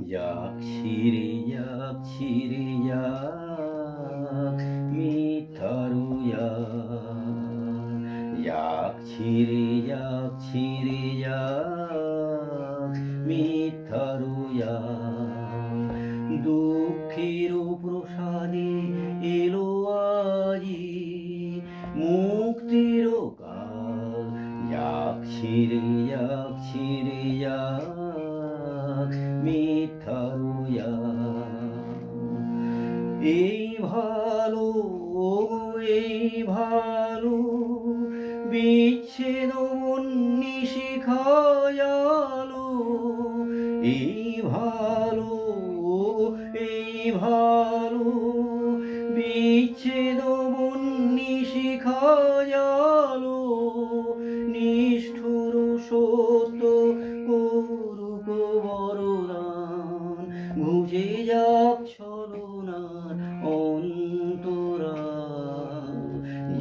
যাচ্ছি রে যাচ্ছি রে যাক মিথ্যারু যাচ্ছি রে যাচ্ছি রে যাক মিথ্যারু দুঃখের প্রসাদে এলো আজি মুক্তির কাল যাচ্ছি রে যাচ্ছি রে যাক মিথ্যারু এই ভালো এই ভালো বিচ্ছেদ শিখায়ালো এই ভালো এই ভালো বিচ্ছেদ শিখায়ালো নিষ্ঠুর সত্য করুক বরদান বুঝে যাক ছলনার অন্তরা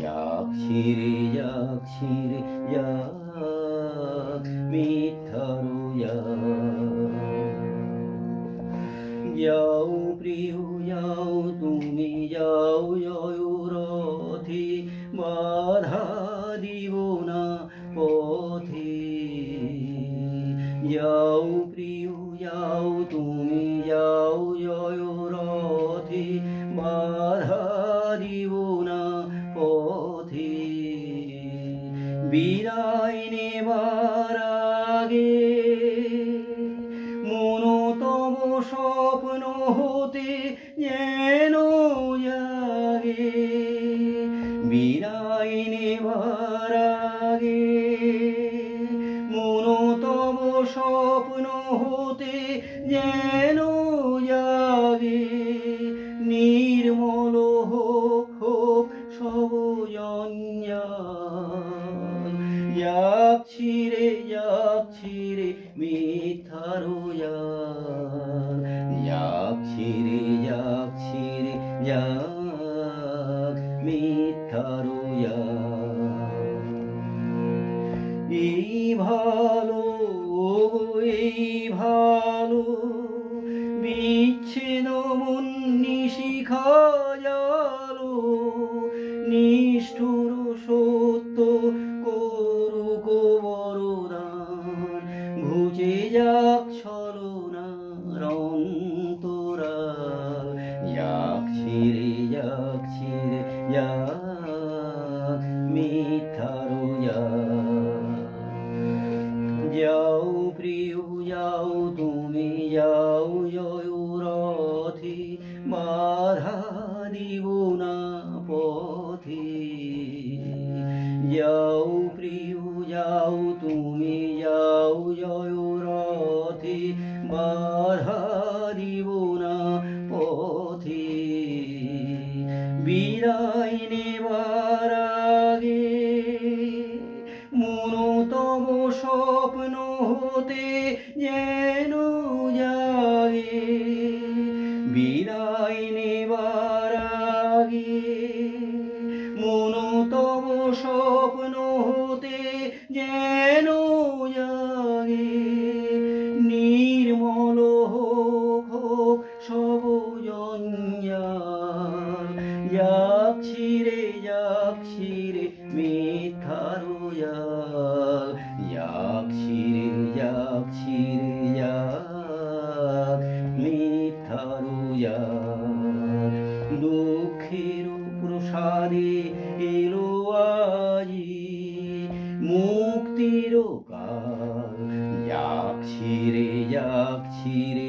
যাচ্ছি রে যাচ্ছি রে যাক মিথ্যারু যাও প্রিয় যাও তুমি যাও জয় রথে বাধা দিব না পথে যাও প্রিয় যাও তুমি যাও জয় রথে বাধা দিব না পথে বিদায় নেবার আগে মনতম স্বপ্ন হতে যেন জাগে বিদায় নেবার আগে মনতম স্বপ্ন হতে যেন জাগে নির্মল হোক হোক সব জঞ্জাল যাচ্ছি রে মিথ্যারু যাচ্ছি রে যাক মিথ্যারু এই ভালো এই ভালো বিচ্ছেদ শিখায়ালো নিষ্ঠুর সত্য করুক বরদান ঘুচে যাক ছলনার অন্তরা যাচ্ছি রে যাক মিথ্যারু যাও প্রিয় যাও তুমি যাও জয় রথে বাধা দিব না পথে যাও প্রিয় যাও তুমি যাও জয় রথে বাধা দিব না পথে বিদায় নেবার আগে মনতম স্বপ্ন হতে যেন জাগে বিদায় নেবার আগে মনতম স্বপ্ন হতে যেন জাগে নির্মল হোক হোক সব জঞ্জাল যাচ্ছি রে মিথ্যারু যাচ্ছি রে যাক মিথ্যারু দুঃখের প্রসাদে এলো আজি মুক্তির কাল যাচ্ছি রে